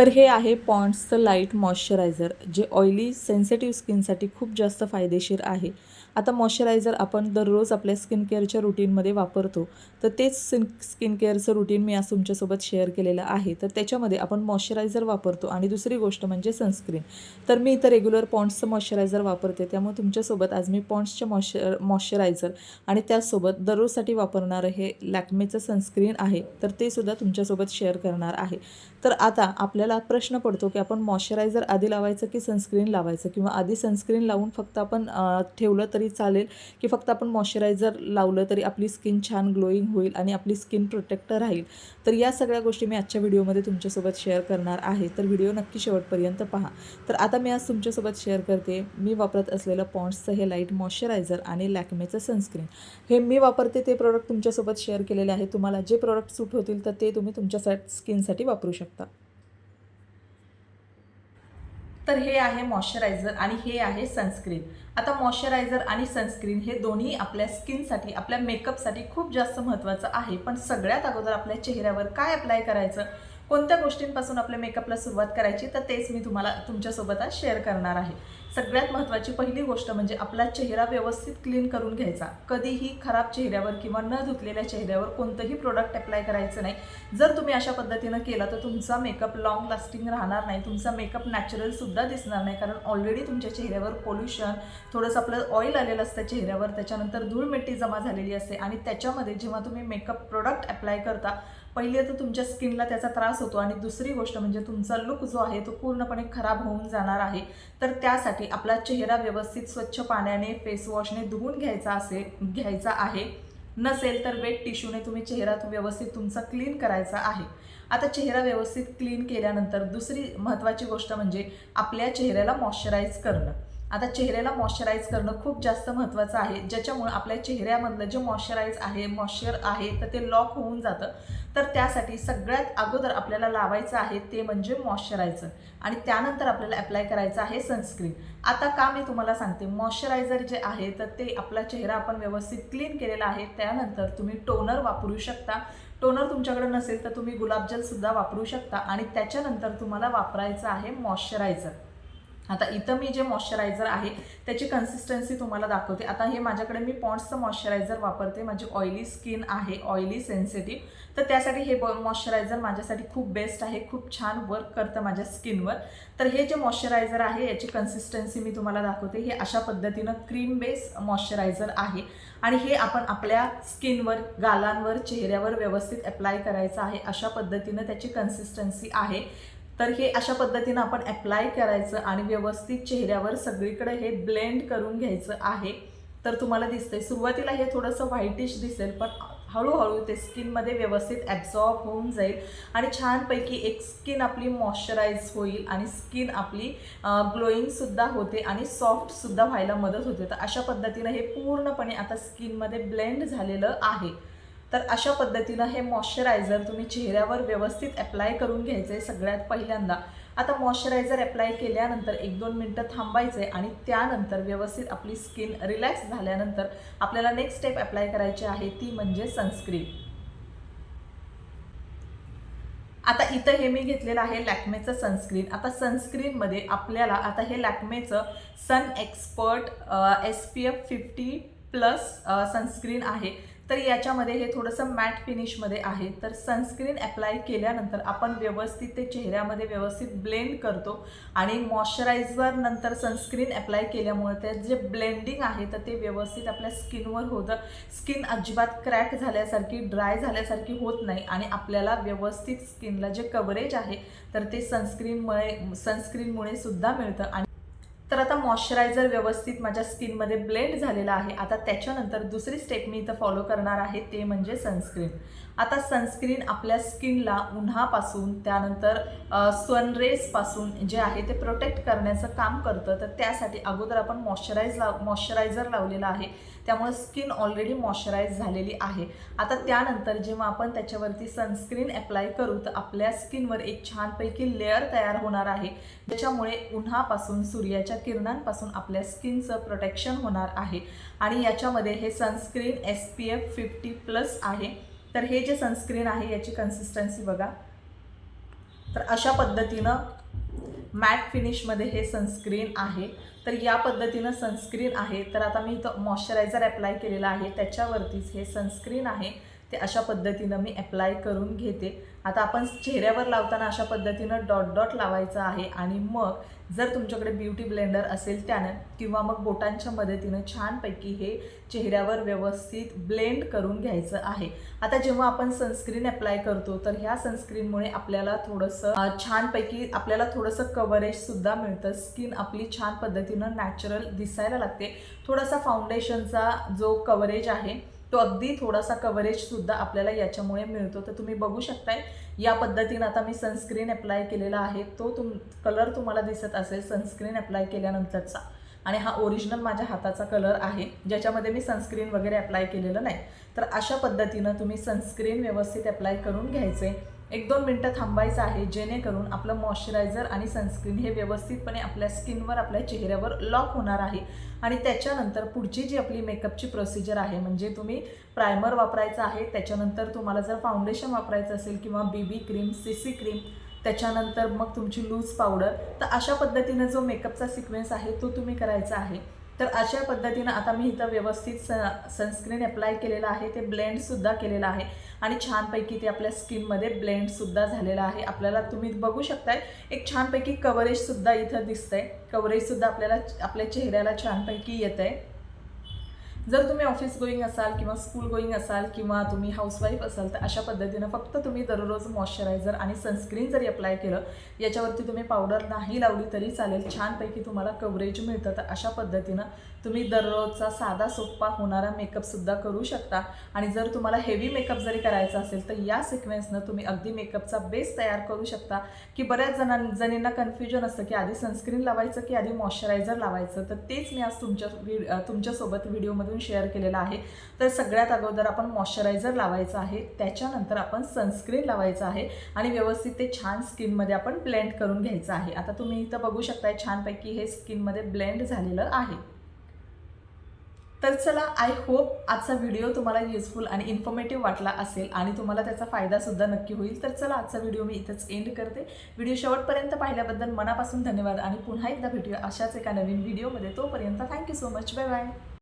तर हे आहे पॉन्ड्सचं लाईट मॉइश्चरायझर, जे ऑइली सेन्सिटिव्ह स्किनसाठी खूप जास्त फायदेशीर आहे. आता मॉइश्चरायझर आपण दररोज आपल्या स्किन केअरच्या रुटीनमध्ये वापरतो, तर तेच स्किन केअरचं रुटीन मी आज तुमच्यासोबत शेअर केलेलं आहे. तर त्याच्यामध्ये आपण मॉइश्चरायझर वापरतो आणि दुसरी गोष्ट म्हणजे सनस्क्रीन. तर मी इथं रेग्युलर पॉन्ड्सचं मॉइश्चरायझर वापरते, त्यामुळे तुमच्यासोबत आज मी पॉन्ड्सचे मॉइश्चरायझर आणि त्याचसोबत दररोजसाठी वापरणारं हे लॅक्मेचं सनस्क्रीन आहे, तर ते सुद्धा तुमच्यासोबत शेअर करणार आहे. तर आता आपल्याला प्रश्न पडतो की आपण मॉइश्चरायझर आधी लावायचं की सनस्क्रीन लावायचं, किंवा आधी सनस्क्रीन लावून फक्त आपण ठेवलं तरी चालेल, की फक्त आपण मॉइश्चरायझर लावलं तरी आपली स्किन छान ग्लोईंग होईल आणि आपली स्किन प्रोटेक्ट राहील. तर या सगळ्या गोष्टी मी आजच्या व्हिडिओमध्ये तुमच्यासोबत शेअर करणार आहे, तर व्हिडिओ नक्की शेवटपर्यंत पहा. तर आता मी आज तुमच्यासोबत शेअर करते मी वापरत असलेलं पॉन्ड्सचं हे लाईट मॉइश्चरायझर आणि लॅक्मेचं सनस्क्रीन. हे मी वापरते ते प्रोडक्ट तुमच्यासोबत शेअर केलेले आहे. तुम्हाला जे प्रोडक्ट सूट होतील तर ते तुम्ही तुमच्या स्किनसाठी वापरू शकता. तर हे आहे मॉइश्चरायझर आणि हे आहे सनस्क्रीन. आता मॉइश्चरायझर आणि सनस्क्रीन हे दोन्ही आपल्या स्किनसाठी, आपल्या मेकअपसाठी खूप जास्त महत्त्वाचं आहे. पण सगळ्यात अगोदर आपल्या चेहऱ्यावर काय अप्लाय करायचं, कोणत्या गोष्टींपासून आपल्या मेकअपला सुरुवात करायची, तर तेच मी तुम्हाला तुमच्यासोबत आज शेअर करणार आहे. सगळ्यात महत्त्वाची पहिली गोष्ट म्हणजे आपला चेहरा व्यवस्थित क्लीन करून घ्यायचा. कधीही खराब चेहऱ्यावर किंवा न धुतलेल्या चेहऱ्यावर कोणतंही प्रोडक्ट अप्लाय करायचं नाही. जर तुम्ही अशा पद्धतीनं केला तर तुमचा मेकअप लॉंग लास्टिंग राहणार नाही, तुमचा मेकअप नॅचरलसुद्धा दिसणार नाही. कारण ऑलरेडी तुमच्या चेहऱ्यावर पोल्युशन, थोडंसं आपलं ऑइल आलेलं असतं चेहऱ्यावर, त्याच्यानंतर धूळमिट्टी जमा झालेली असते आणि त्याच्यामध्ये जेव्हा तुम्ही मेकअप प्रोडक्ट अप्लाय करता, पहिले तर तुमच्या स्किनला त्याचा त्रास होतो आणि दुसरी गोष्ट म्हणजे तुमचा लुक जो आहे तो पूर्णपणे खराब होऊन जाणार आहे. तर त्यासाठी आपला चेहरा व्यवस्थित स्वच्छ पाण्याने, फेस वॉशने धुवून घ्यायचा आहे. नसेल तर वेट टिश्यूने तुम्ही चेहरा व्यवस्थित तुमचा क्लीन करायचा आहे. आता चेहरा व्यवस्थित क्लीन केल्यानंतर दुसरी महत्त्वाची गोष्ट म्हणजे आपल्या चेहऱ्याला मॉइश्चराईज करणं. आता चेहऱ्याला मॉइश्चराईज करणं खूप जास्त महत्त्वाचं आहे, ज्याच्यामुळे आपल्या चेहऱ्यामधलं जे मॉइश्चर आहे तर ते लॉक होऊन जातं. तर त्यासाठी सगळ्यात अगोदर आपल्याला लावायचं आहे ते म्हणजे मॉइश्चरायझर आणि त्यानंतर आपल्याला अप्लाय करायचं आहे सनस्क्रीन. आता का मी तुम्हाला सांगते, मॉइश्चरायझर जे आहे तर ते आपला चेहरा आपण व्यवस्थित क्लीन केलेला आहे, त्यानंतर तुम्ही टोनर वापरू शकता. टोनर तुमच्याकडे नसेल तर तुम्ही गुलाबजलसुद्धा वापरू शकता आणि त्याच्यानंतर तुम्हाला वापरायचं आहे मॉइश्चरायझर. आता इथं मी जे मॉइश्चरायझर आहे त्याची कन्सिस्टन्सी तुम्हाला दाखवते. आता हे माझ्याकडे मी पॉन्ड्सचं मॉइश्चरायझर वापरते, माझी ऑइली स्किन आहे, ऑइली सेन्सिटिव्ह. तर त्यासाठी हे मॉइश्चरायझर माझ्यासाठी खूप बेस्ट आहे, खूप छान वर्क करतं माझ्या स्किनवर. तर हे जे मॉइश्चरायझर आहे याची कन्सिस्टन्सी मी तुम्हाला दाखवते. हे अशा पद्धतीनं क्रीम बेस मॉइश्चरायझर आहे आणि हे आपण आपल्या स्किनवर, गालांवर, चेहऱ्यावर व्यवस्थित अप्लाय करायचं आहे. अशा पद्धतीनं त्याची कन्सिस्टन्सी आहे. तर हे अशा पद्धतीनं आपण अप्लाय करायचं आणि व्यवस्थित चेहऱ्यावर सगळीकडे हे ब्लेंड करून घ्यायचं आहे. तर तुम्हाला दिसतंय सुरुवातीला हे थोडंसं व्हाईटिश दिसेल, पण हळूहळू ते स्किनमध्ये व्यवस्थित ॲब्झॉर्ब होऊन जाईल आणि छानपैकी एक स्किन आपली मॉइश्चराईज होईल आणि स्किन आपली ग्लोईंगसुद्धा होते आणि सॉफ्टसुद्धा व्हायला मदत होते. तर अशा पद्धतीनं हे पूर्णपणे आता स्किनमध्ये ब्लेंड झालेलं आहे. तर अशा पद्धतीनं हे मॉइश्चरायझर तुम्ही चेहऱ्यावर व्यवस्थित अप्लाय करून घ्यायचं आहे सगळ्यात पहिल्यांदा. आता मॉइश्चरायझर अप्लाय केल्यानंतर 1-2 मिनटं थांबायचं आहे आणि त्यानंतर व्यवस्थित आपली स्किन रिलॅक्स झाल्यानंतर आपल्याला नेक्स्ट स्टेप अप्लाय करायची आहे, ती म्हणजे सनस्क्रीन. आता इथं हे मी घेतलेलं आहे लॅक्मेचं सनस्क्रीन. आता सनस्क्रीनमध्ये आपल्याला आता हे लॅक्मेचं सन एक्सपर्ट SPF 50+ सनस्क्रीन आहे. तर याच्यामध्ये हे थोडंसं मॅट फिनिशमध्ये आहे. तर सनस्क्रीन अप्लाय केल्यानंतर आपण व्यवस्थित ते चेहऱ्यामध्ये व्यवस्थित ब्लेंड करतो आणि मॉइश्चरायझर नंतर सनस्क्रीन अप्लाय केल्यामुळे ते जे ब्लेंडिंग आहे तर ते व्यवस्थित आपल्या स्किनवर होतं. स्किन अजिबात क्रॅक झाल्यासारखी, ड्राय झाल्यासारखी होत नाही आणि आपल्याला व्यवस्थित स्किनला जे कव्हरेज आहे तर ते सनस्क्रीनमुळे सुद्धा मिळतं. आणि तर आता मॉइश्चरायझर व्यवस्थित माझ्या स्किनमध्ये ब्लेंड झालेला आहे. आता त्याच्यानंतर दुसरी स्टेप मी इथं फॉलो करणार आहे, ते म्हणजे सनस्क्रीन. आता सनस्क्रीन आपल्या स्किनला उन्हापासून, त्यानंतर सनरेजपासून जे आहे ते प्रोटेक्ट करण्याचं काम करतं. तर त्यासाठी अगोदर आपण मॉइश्चरायझर लावलेला आहे, त्यामुळे स्किन ऑलरेडी मॉइश्चराईज झालेली आहे. आता त्यानंतर जेव्हा आपण त्याच्यावरती सनस्क्रीन अप्लाय करू तर आपल्या स्किनवर एक छानपैकी लेअर तयार होणार आहे, ज्याच्यामुळे उन्हापासून, सूर्याच्या किरणांपासून आपल्या स्किनचं प्रोटेक्शन होणार आहे. आणि याच्यामध्ये हे सनस्क्रीन SPF 50+ आहे. तर हे जे सनस्क्रीन आहे याची कन्सिस्टन्सी बघा. तर अशा पद्धतीनं मॅट फिनिशमध्ये हे सनस्क्रीन आहे. तर या पद्धतीनं सनस्क्रीन आहे. तर आता मी इथं मॉइश्चरायझर अप्लाय केलेलं आहे, त्याच्यावरतीच हे सनस्क्रीन आहे ते अशा पद्धतीनं मी अप्लाय करून घेते. आता आपण चेहऱ्यावर लावताना अशा पद्धतीनं डॉट डॉट लावायचं आहे आणि मग जर तुमच्याकडे ब्युटी ब्लेंडर असेल त्यानं किंवा मग बोटांच्या मदतीनं छानपैकी हे चेहऱ्यावर व्यवस्थित ब्लेंड करून घ्यायचं आहे. आता जेव्हा आपण सनस्क्रीन अप्लाय करतो तर ह्या सनस्क्रीनमुळे आपल्याला थोडंसं छानपैकी आपल्याला थोडंसं कव्हरेजसुद्धा मिळतं. स्किन आपली छान पद्धतीनं नॅचरल दिसायला लागते. थोडासा फाउंडेशनचा जो कव्हरेज आहे तो अगदी थोडासा कव्हरेजसुद्धा आपल्याला याच्यामुळे मिळतो. तर तुम्ही बघू शकताय या पद्धतीनं आता मी सनस्क्रीन अप्लाय केलेला आहे. तो कलर तुम्हाला दिसत असेल सनस्क्रीन अप्लाय केल्यानंतरचा, आणि हा ओरिजिनल माझ्या हाताचा कलर आहे ज्याच्यामध्ये मी सनस्क्रीन वगैरे अप्लाय केलेलं नाही. तर अशा पद्धतीनं तुम्ही सनस्क्रीन व्यवस्थित अप्लाय करून घ्यायचे. 1-2 मिनटं थांबायचं आहे जेणेकरून आपलं मॉइश्चरायझर आणि सनस्क्रीन हे व्यवस्थितपणे आपल्या स्किनवर आपल्या चेहऱ्यावर लॉक होणार आहे. आणि त्याच्यानंतर पुढची जी आपली मेकअपची प्रोसिजर आहे म्हणजे तुम्ही प्रायमर वापरायचं आहे, त्याच्यानंतर तुम्हाला जर फाउंडेशन वापरायचं असेल किंवा बीबी क्रीम, सीसी क्रीम, त्याच्यानंतर मग तुमची लूज पावडर, तर अशा पद्धतीनं जो मेकअपचा सिक्वेन्स आहे तो तुम्ही करायचा आहे. तर अशा पद्धतीनं आता मी इथं व्यवस्थित सनस्क्रीन अप्लाय केलेलं आहे, ते ब्लेंडसुद्धा केलेलं आहे आणि छानपैकी ते आपल्या स्किनमध्ये ब्लेंडसुद्धा झालेलं आहे. आपल्याला तुम्ही बघू शकताय एक छानपैकी कव्हरेजसुद्धा इथं दिसतंय. कव्हरेजसुद्धा आपल्याला आपल्या चेहऱ्याला छानपैकी येतं आहे. जर तुम्ही ऑफिस गोईंग असाल किंवा स्कूल गोईंग असाल किंवा तुम्ही हाऊसवाईफ असाल तर अशा पद्धतीनं फक्त तुम्ही दररोज मॉइश्चरायझर आणि सनस्क्रीन जरी अप्लाय केलं, याच्यावरती तुम्ही पावडर नाही लावली तरी चालेल, छानपैकी तुम्हाला कव्हरेज मिळतं. तर अशा पद्धतीनं तुम्ही दररोजचा साधा सोपा होणारा मेकअपसुद्धा करू शकता. आणि जर तुम्हाला हेवी मेकअप जरी करायचा असेल तर या सिक्वेन्सनं तुम्ही अगदी मेकअपचा बेस तयार करू शकता. की बऱ्याच जणींना कन्फ्युजन असतं की आधी सनस्क्रीन लावायचं की आधी मॉइश्चरायझर लावायचं, तर तेच मी आज तुमच्यासोबत व्हिडिओमधून शेअर केलेलं आहे. तर सगळ्यात अगोदर आपण मॉइश्चरायझर लावायचं आहे, त्याच्यानंतर आपण सनस्क्रीन लावायचं आहे आणि व्यवस्थित ते छान स्किनमध्ये आपण ब्लेंड करून घ्यायचं आहे. आता तुम्ही इथं बघू शकताय छानपैकी हे स्किनमध्ये ब्लेंड झालेलं आहे. तर चला, आय होप आजचा व्हिडिओ तुम्हाला युजफुल आणि इन्फॉर्मेटिव्ह वाटला असेल आणि तुम्हाला त्याचा फायदासुद्धा नक्की होईल. तर चला, आजचा व्हिडिओ मी इथंच एंड करते. व्हिडिओ शेवटपर्यंत पाहिल्याबद्दल मनापासून धन्यवाद आणि पुन्हा एकदा भेटूया अशाच एका नवीन व्हिडिओमध्ये. तोपर्यंत thank you so much. Bye bye.